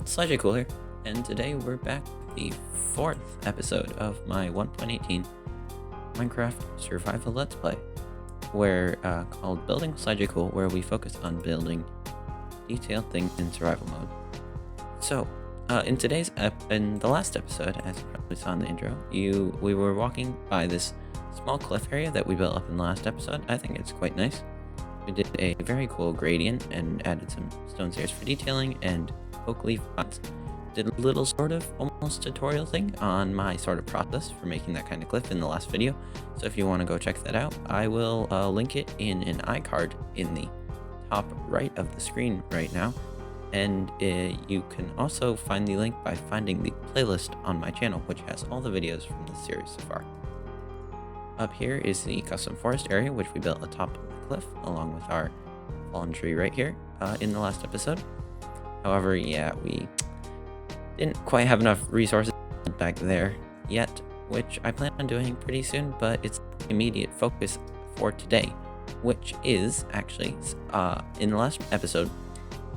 SlyJCool here, and today we're back with the 4th episode of my 1.18 Minecraft Survival Let's Play, where called Building with SlyJCool, where we focus on building detailed things in survival mode. So, in the last episode, as you probably saw in the intro, we were walking by this small cliff area that we built up in the last episode. I think it's quite nice. We did a very cool gradient and added some stone stairs for detailing and oak leaf pots. Did a little sort of almost tutorial thing on my sort of process for making that kind of cliff in the last video. So if you want to go check that out, I will link it in an iCard in the top right of the screen right now. And you can also find the link by finding the playlist on my channel, which has all the videos from this series so far. Up here is the custom forest area, which we built atop of the cliff, along with our fallen tree right here in the last episode. However, yeah, we didn't quite have enough resources back there yet, which I plan on doing pretty soon, but it's immediate focus for today, which is actually, in the last episode,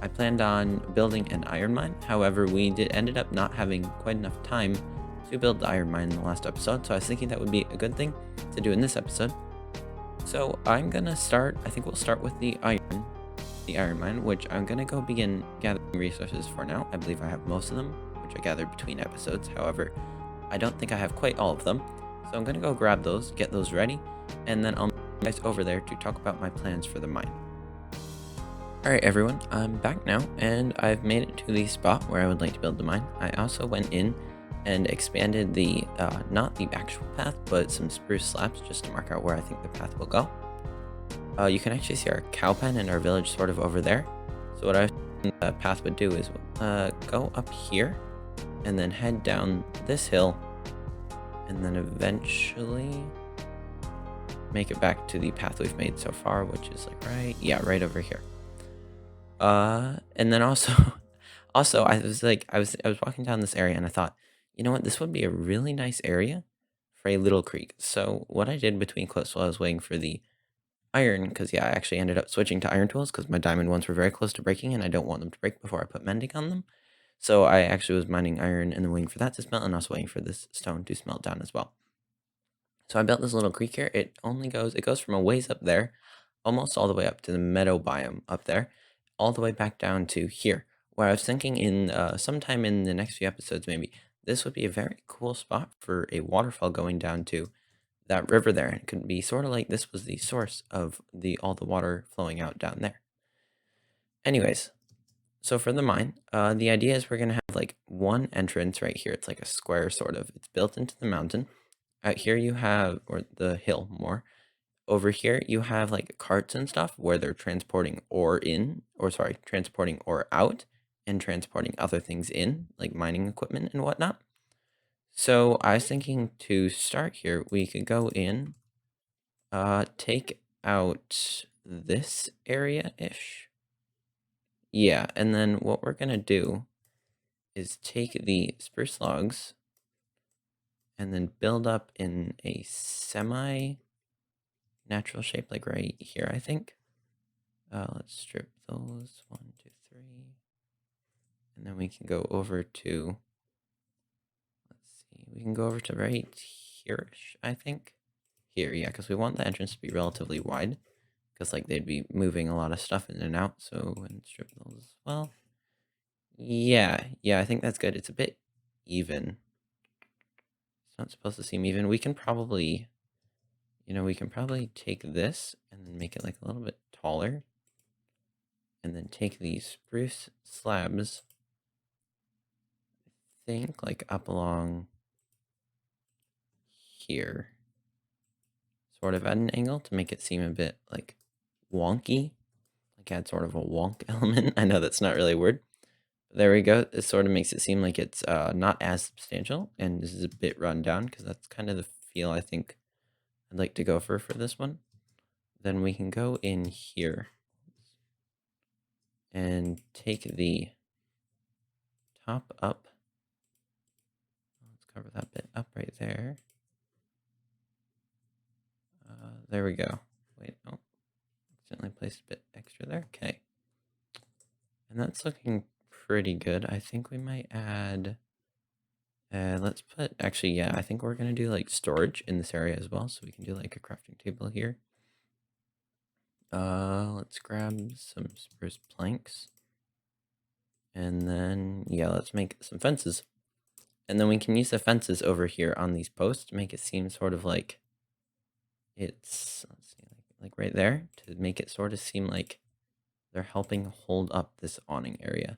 I planned on building an iron mine. However, we ended up not having quite enough time to build the iron mine in the last episode, so I was thinking that would be a good thing to do in this episode. So I'm gonna start, I think we'll start with the iron mine, which I'm gonna go begin gathering resources for now. I believe I have most of them, which I gathered between episodes. However, I don't think I have quite all of them, so I'm gonna go grab those, get those ready, and then I'll meet you guys over there to talk about my plans for the mine. Alright everyone, I'm back now, and I've made it to the spot where I would like to build the mine. I also went in and expanded the, not the actual path, but some spruce slabs just to mark out where I think the path will go. You can actually see our cow pen and our village sort of over there. So what I think the path would do is go up here and then head down this hill and then eventually make it back to the path we've made so far, which is like right over here. And then also I was walking down this area and I thought, you know what, this would be a really nice area for a little creek. So what I did between clips while I was waiting for the iron, because yeah, I actually ended up switching to iron tools because my diamond ones were very close to breaking and I don't want them to break before I put mending on them. So I actually was mining iron and then waiting for that to smelt and also waiting for this stone to smelt down as well. So I built this little creek here. It goes from a ways up there, almost all the way up to the meadow biome up there, all the way back down to here, where I was thinking in sometime in the next few episodes, maybe this would be a very cool spot for a waterfall going down to that river there. It could be sort of like this was the source of all the water flowing out down there. Anyways, so for the mine, the idea is we're gonna have like one entrance right here. It's like a square sort of. It's built into the mountain. Out here you have, or the hill more. Over here you have like carts and stuff where they're transporting ore in, or sorry, transporting ore out and transporting other things in, like mining equipment and whatnot. So I was thinking to start here, we could go in, take out this area-ish. Yeah, and then what we're gonna do is take the spruce logs and then build up in a semi-natural shape, like right here, I think. Let's strip those, 1, 2, 3. And then we can go over to, we can go over to right here-ish, I think. Here, yeah, because we want the entrance to be relatively wide, because like they'd be moving a lot of stuff in and out, so and strip those as well. Yeah, I think that's good. It's a bit even. It's not supposed to seem even. We can probably, we can probably take this and then make it like a little bit taller. And then take these spruce slabs, I think, like up along here. Sort of at an angle to make it seem a bit like wonky. Like add sort of a wonk element. I know that's not really a word. But there we go. It sort of makes it seem like it's not as substantial. And this is a bit run down because that's kind of the feel I think I'd like to go for this one. Then we can go in here and take the top up. Let's cover that bit up right there. There we go. Wait, oh, accidentally placed a bit extra there. Okay. And that's looking pretty good. I think we might add, let's put, actually, yeah, I think we're going to do like storage in this area as well. So we can do like a crafting table here. Let's grab some spruce planks. And then, yeah, let's make some fences. And then we can use the fences over here on these posts to make it seem sort of like it's, let's see, like right there, to make it sort of seem like they're helping hold up this awning area.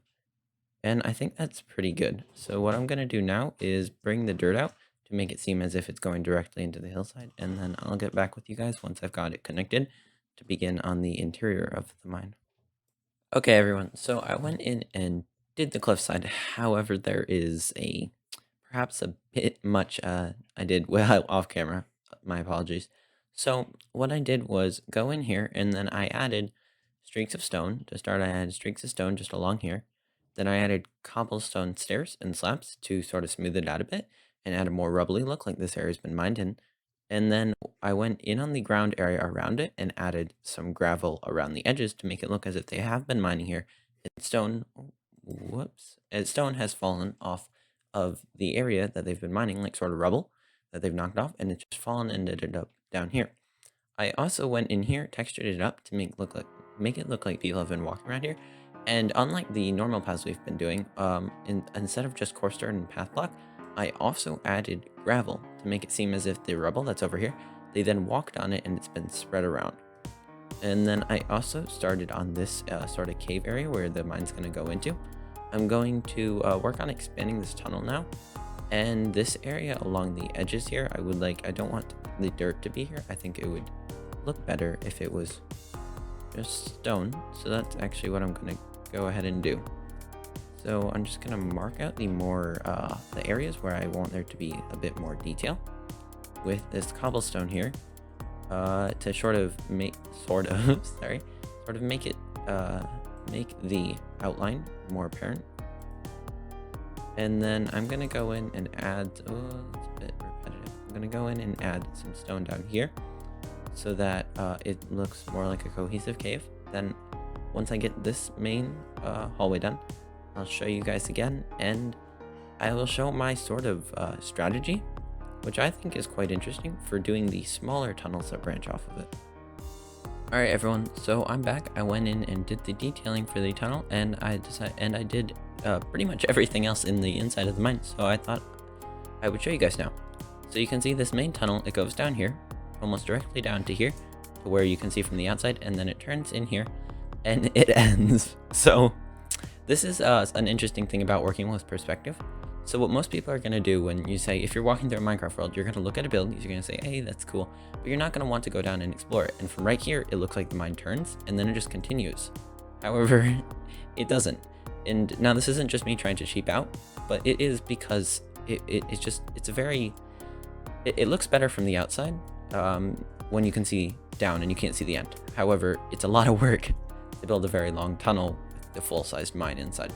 And I think that's pretty good. So what I'm going to do now is bring the dirt out to make it seem as if it's going directly into the hillside. And then I'll get back with you guys once I've got it connected to begin on the interior of the mine. Okay, everyone. So I went in and did the cliffside. However, there is perhaps a bit much I did well off camera. My apologies. So what I did was go in here and then I added streaks of stone. To start, I added streaks of stone just along here. Then I added cobblestone stairs and slabs to sort of smooth it out a bit and add a more rubbly look like this area's been mined in. And then I went in on the ground area around it and added some gravel around the edges to make it look as if they have been mining here. And stone, whoops, and stone has fallen off of the area that they've been mining, like sort of rubble that they've knocked off, and it's just fallen and ended up down here. I also went in here, textured it up to make it look like people have been walking around here. And unlike the normal paths we've been doing, instead of just coarse dirt and path block, I also added gravel to make it seem as if the rubble that's over here, they then walked on it and it's been spread around. And then I also started on this sort of cave area where the mine's going to go into. I'm going to work on expanding this tunnel now. And this area along the edges here, I don't want the dirt to be here. I think it would look better if it was just stone. So that's actually what I'm going to go ahead and do. So I'm just going to mark out the areas where I want there to be a bit more detail with this cobblestone here to sort of make the outline more apparent. And then I'm going to go in and add, it's a bit repetitive. I'm going to go in and add some stone down here so that it looks more like a cohesive cave. Then once I get this main hallway done, I'll show you guys again, and I will show my sort of strategy, which I think is quite interesting for doing the smaller tunnels that branch off of it. Alright everyone, so I'm back. I went in and did the detailing for the tunnel, and I did pretty much everything else in the inside of the mine, so I thought I would show you guys now. So you can see this main tunnel, it goes down here, almost directly down to here, to where you can see from the outside, and then it turns in here, and it ends. So this is an interesting thing about working with perspective. So what most people are going to do when you say, if you're walking through a Minecraft world, you're going to look at a build, you're going to say, hey, that's cool, but you're not going to want to go down and explore it. And from right here, it looks like the mine turns, and then it just continues. However, it doesn't. And now this isn't just me trying to cheap out, but it is because it looks better from the outside when you can see down and you can't see the end. However, it's a lot of work to build a very long tunnel with the full-sized mine inside.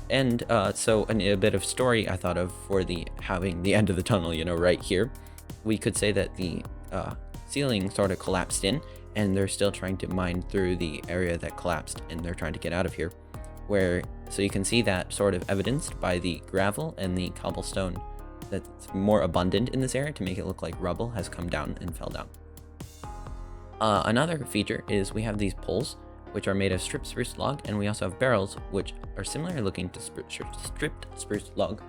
And so a bit of story I thought of for having the end of the tunnel, right here. We could say that the ceiling sort of collapsed in, and they're still trying to mine through the area that collapsed, and they're trying to get out of here. So you can see that sort of evidenced by the gravel and the cobblestone that's more abundant in this area to make it look like rubble has come down and fell down. Another feature is we have these poles, which are made of stripped spruce log, and we also have barrels, which are similar looking to stripped spruce log,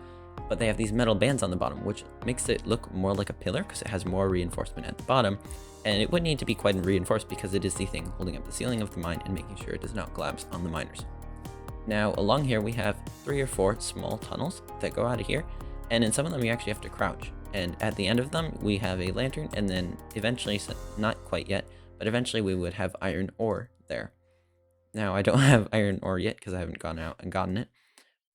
but they have these metal bands on the bottom, which makes it look more like a pillar because it has more reinforcement at the bottom, and it would need to be quite reinforced because it is the thing holding up the ceiling of the mine and making sure it does not collapse on the miners. Now, along here, we have 3 or 4 small tunnels that go out of here, and in some of them, you actually have to crouch, and at the end of them, we have a lantern, and then eventually, not quite yet, but eventually we would have iron ore there. Now, I don't have iron ore yet because I haven't gone out and gotten it,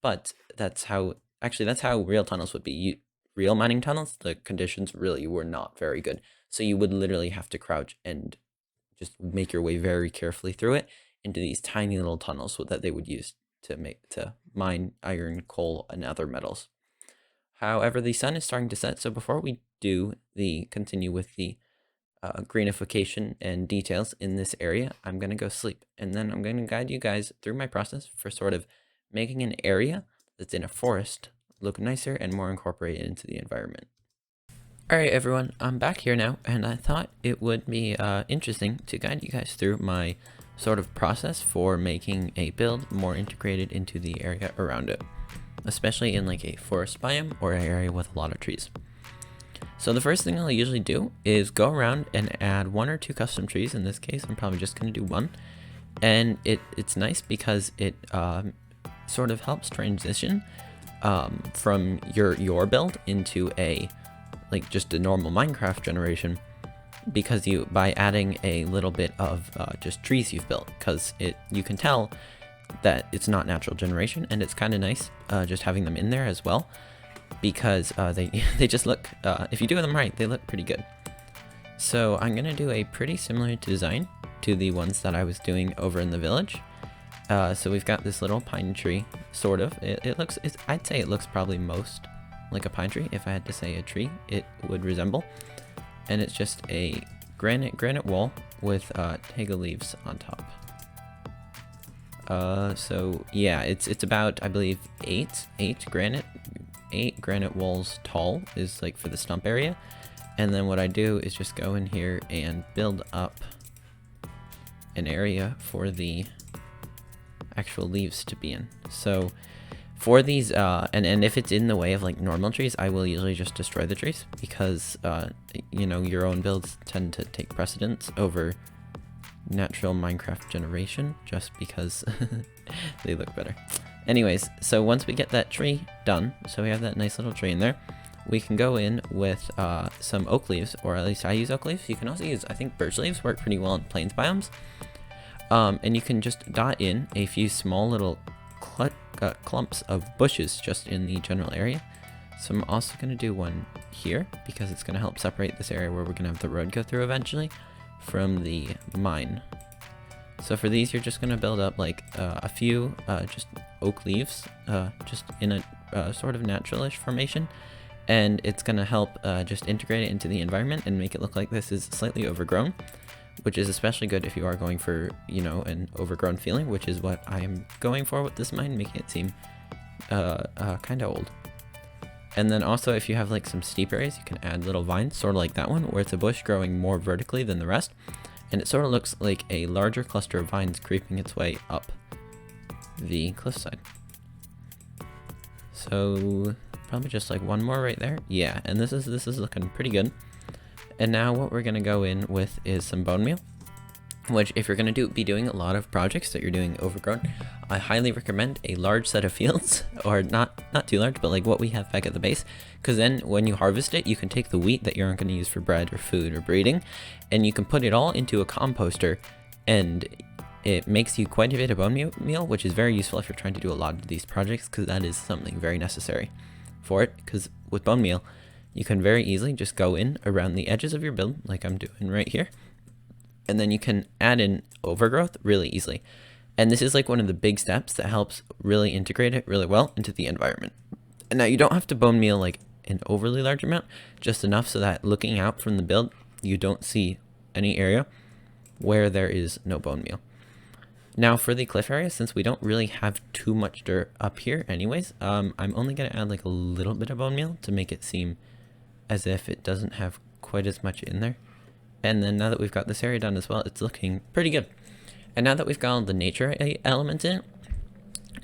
but that's how real tunnels would be. Real mining tunnels, the conditions really were not very good. So you would literally have to crouch and just make your way very carefully through it into these tiny little tunnels that they would use to mine iron, coal, and other metals. However, the sun is starting to set, so before we continue with the greenification and details in this area, I'm going to go sleep, and then I'm going to guide you guys through my process for sort of making an area that's in a forest look nicer and more incorporated into the environment. Alright everyone, I'm back here now, and I thought it would be interesting to guide you guys through my sort of process for making a build more integrated into the area around it, especially in like a forest biome or an area with a lot of trees. So the first thing I'll usually do is go around and add 1 or 2 custom trees. In this case, I'm probably just going to do 1. And it's nice because it sort of helps transition from your build into just a normal Minecraft generation, because by adding a little bit of just trees you've built, because you can tell that it's not natural generation, and it's kind of nice just having them in there as well, because they just look, if you do them right, they look pretty good. So I'm gonna do a pretty similar design to the ones that I was doing over in the village. So we've got this little pine tree, sort of. I'd say it looks probably most like a pine tree. If I had to say a tree, it would resemble. And it's just a granite wall with taiga leaves on top. So yeah, it's about, I believe, 8 granite walls tall is like for the stump area. And then what I do is just go in here and build up an area for the actual leaves to be in. So for these, and if it's in the way of like normal trees, I will usually just destroy the trees, because your own builds tend to take precedence over natural Minecraft generation, just because they look better. Anyways, so once we get that tree done, so we have that nice little tree in there, we can go in with some oak leaves, or at least I use oak leaves. You can also use, I think birch leaves work pretty well in plains biomes. And you can just dot in a few small little clumps of bushes just in the general area. So I'm also going to do one here, because it's going to help separate this area where we're going to have the road go through eventually from the mine. So for these, you're just going to build up like a few just oak leaves, just in a sort of naturalish formation, and it's going to help just integrate it into the environment and make it look like this is slightly overgrown, which is especially good if you are going for, an overgrown feeling, which is what I am going for with this mine, making it seem kind of old. And then also, if you have like some steep areas, you can add little vines, sort of like that one, where it's a bush growing more vertically than the rest, and it sort of looks like a larger cluster of vines creeping its way up the cliffside. So probably just like one more right there. Yeah, and this is looking pretty good. And now what we're gonna go in with is some bone meal, which if you're gonna be doing a lot of projects that you're doing overgrown, I highly recommend a large set of fields, or not too large, but like what we have back at the base, because then when you harvest it, you can take the wheat that you aren't gonna use for bread or food or breeding, and you can put it all into a composter, and it makes you quite a bit of bone meal, which is very useful if you're trying to do a lot of these projects, because that is something very necessary for it. Because with bone meal, you can very easily just go in around the edges of your build, like I'm doing right here, and then you can add in overgrowth really easily. And this is like one of the big steps that helps really integrate it really well into the environment. And now you don't have to bone meal like an overly large amount, just enough so that looking out from the build, you don't see any area where there is no bone meal. Now for the cliff area, since we don't really have too much dirt up here anyways, I'm only going to add like a little bit of bone meal to make it seem as if it doesn't have quite as much in there. And then now that we've got this area done as well, it's looking pretty good. And now that we've got all the nature elements in it,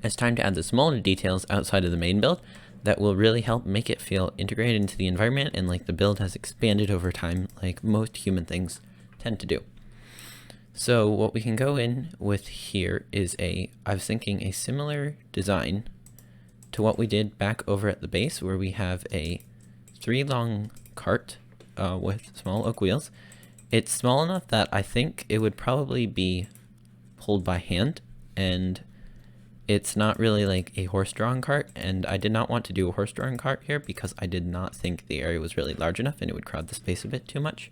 it's time to add the smaller details outside of the main build that will really help make it feel integrated into the environment, and like the build has expanded over time like most human things tend to do. So what we can go in with here is I was thinking a similar design to what we did back over at the base, where we have a 3-long cart with small oak wheels. It's small enough that I think it would probably be pulled by hand, and it's not really like a horse-drawn cart, and I did not want to do a horse-drawn cart here because I did not think the area was really large enough and it would crowd the space a bit too much.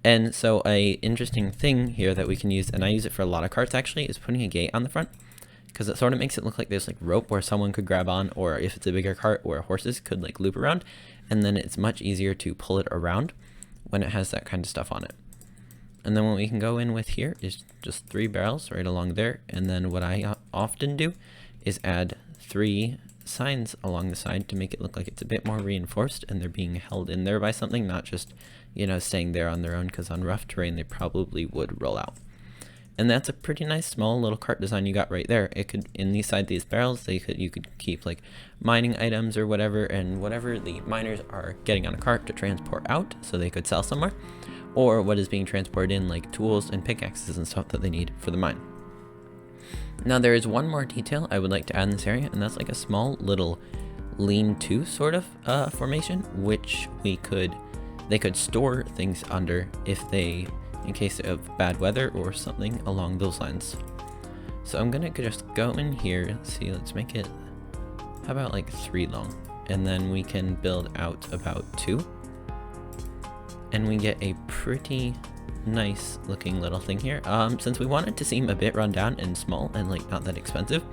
And so a interesting thing here that we can use, and I use it for a lot of carts actually, is putting a gate on the front, because it sort of makes it look like there's like rope where someone could grab on, or if it's a bigger cart where horses could like loop around, and then it's much easier to pull it around when it has that kind of stuff on it. And then what we can go in with here is just 3 barrels right along there. And then what I often do is add 3 signs along the side to make it look like it's a bit more reinforced and they're being held in there by something, not just, you know, staying there on their own, because on rough terrain they probably would roll out. And that's a pretty nice small little cart design you got right there. It could, inside these barrels, you could keep like mining items or whatever, and whatever the miners are getting on a cart to transport out so they could sell somewhere, or what is being transported in, like tools and pickaxes and stuff that they need for the mine. Now there is one more detail I would like to add in this area, and that's like a small little lean-to sort of formation, which they could store things under if they, in case of bad weather or something along those lines. So I'm gonna just go in here. Let's see, let's make it, how about like 3 long, and then we can build out about 2, and we get a pretty nice looking little thing here. Since we want it to seem a bit run down and small and like not that expensive,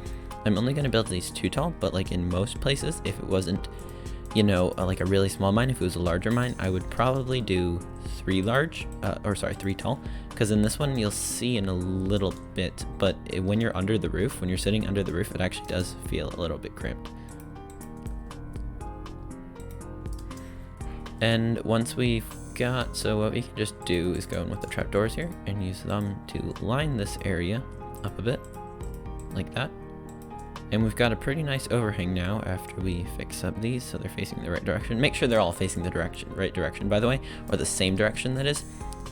I'm only gonna build these 2 tall, but like in most places, if it wasn't, you know, like a really small mine, if it was a larger mine, I would probably do 3 tall, because in this one you'll see in a little bit, but when you're under the roof, when you're sitting under the roof, it actually does feel a little bit cramped. And once we've got, so what we can just do is go in with the trapdoors here and use them to line this area up a bit, like that. And we've got a pretty nice overhang now after we fix up these so they're facing the right direction. Make sure they're all facing the right direction, by the way, or the same direction, that is,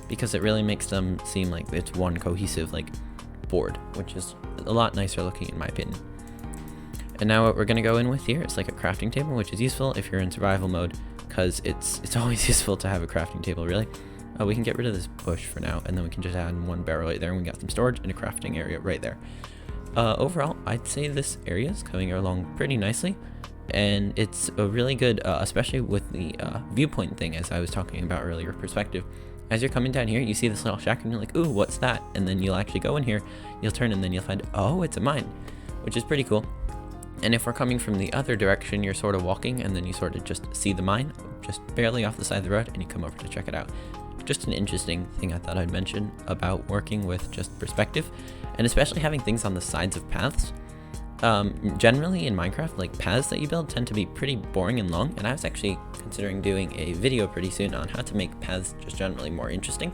because it really makes them seem like it's one cohesive like board, which is a lot nicer looking in my opinion. And now what we're going to go in with here is like a crafting table, which is useful if you're in survival mode, because it's always useful to have a crafting table, really. We can get rid of this bush for now, and then we can just add 1 barrel right there, and we got some storage and a crafting area right there. Overall, I'd say this area is coming along pretty nicely, and it's a really good, especially with the viewpoint thing, as I was talking about earlier, perspective. As you're coming down here, you see this little shack, and you're like, ooh, what's that? And then you'll actually go in here, you'll turn, and then you'll find, oh, it's a mine, which is pretty cool. And if we're coming from the other direction, you're sort of walking, and then you sort of just see the mine, just barely off the side of the road, and you come over to check it out. Just an interesting thing I thought I'd mention about working with just perspective, and especially having things on the sides of paths. Generally in Minecraft, like paths that you build tend to be pretty boring and long, and I was actually considering doing a video pretty soon on how to make paths just generally more interesting.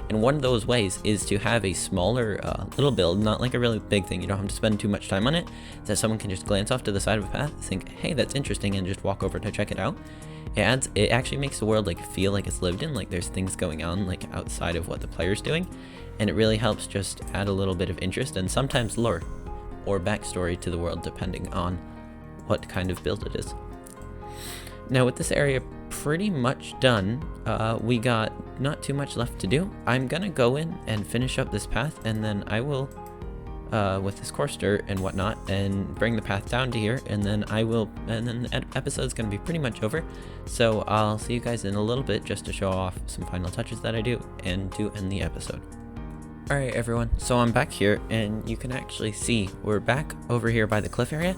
And one of those ways is to have a smaller little build, not like a really big thing, you don't have to spend too much time on it, that someone can just glance off to the side of a path, think, hey, that's interesting, and just walk over to check it out. It actually makes the world like feel like it's lived in, like there's things going on like outside of what the player's doing, and it really helps just add a little bit of interest and sometimes lore or backstory to the world, depending on what kind of build it is. Now with this area pretty much done, we got not too much left to do. I'm gonna go in and finish up this path, and then I will, with this coarse dirt and whatnot, and bring the path down to here, and then the episode's gonna be pretty much over. So I'll see you guys in a little bit just to show off some final touches that I do and to end the episode. Alright everyone, so I'm back here, and you can actually see we're back over here by the cliff area.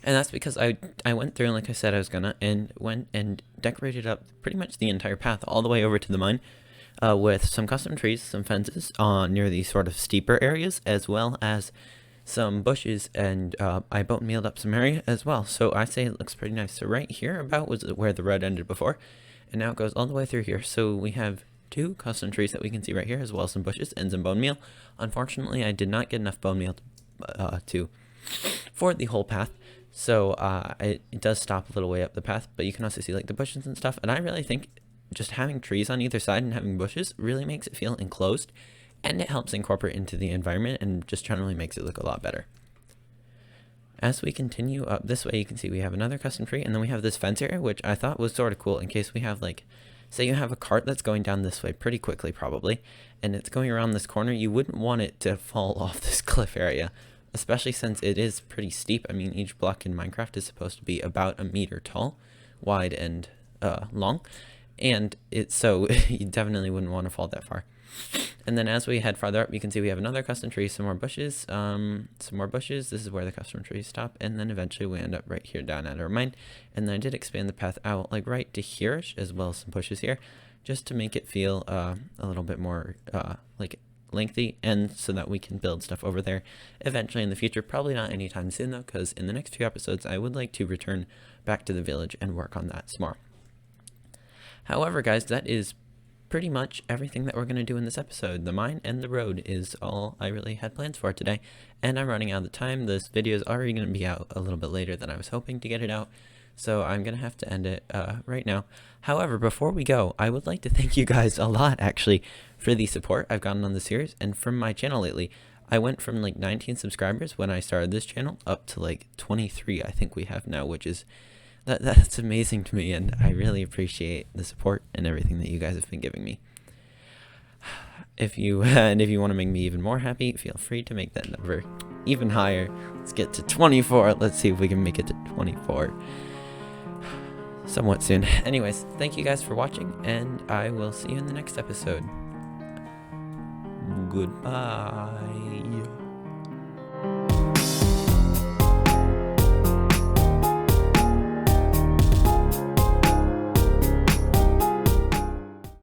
And that's because I went through, and like I said I was gonna, and went and decorated up pretty much the entire path all the way over to the mine, with some custom trees, some fences near these sort of steeper areas, as well as some bushes, and I bone mealed up some area as well. So I say it looks pretty nice. So right here about was where the road ended before, and now it goes all the way through here. So we have 2 custom trees that we can see right here, as well as some bushes and some bone meal. Unfortunately, I did not get enough bone meal for the whole path. So it does stop a little way up the path, but you can also see like the bushes and stuff. And I really think just having trees on either side and having bushes really makes it feel enclosed, and it helps incorporate into the environment and just generally makes it look a lot better. As we continue up this way, you can see we have another custom tree, and then we have this fence area, which I thought was sort of cool in case we have like, say you have a cart that's going down this way pretty quickly probably, and it's going around this corner. You wouldn't want it to fall off this cliff area, especially since it is pretty steep. I mean, each block in Minecraft is supposed to be about 1 meter tall, wide, and long, and so you definitely wouldn't want to fall that far. And then as we head farther up, you can see we have another custom tree, some more bushes, This is where the custom trees stop, and then eventually we end up right here down at our mine. And then I did expand the path out like right to here, as well as some bushes here, just to make it feel a little bit more like lengthy, and so that we can build stuff over there eventually in the future. Probably not anytime soon though, because in the next few episodes I would like to return back to the village and work on that some more. However, guys, that is pretty much everything that we're going to do in this episode. The mine and the road is all I really had plans for today, and I'm running out of time. This video is already going to be out a little bit later than I was hoping to get it out, so I'm going to have to end it right now. However, before we go, I would like to thank you guys a lot, actually, for the support I've gotten on the series and from my channel lately. I went from like 19 subscribers when I started this channel up to like 23 I think we have now, which is that's amazing to me, and I really appreciate the support and everything that you guys have been giving me. If you want to make me even more happy, feel free to make that number even higher. Let's get to 24. Let's see if we can make it to 24 somewhat soon. Anyways, thank you guys for watching, and I will see you in the next episode. Goodbye.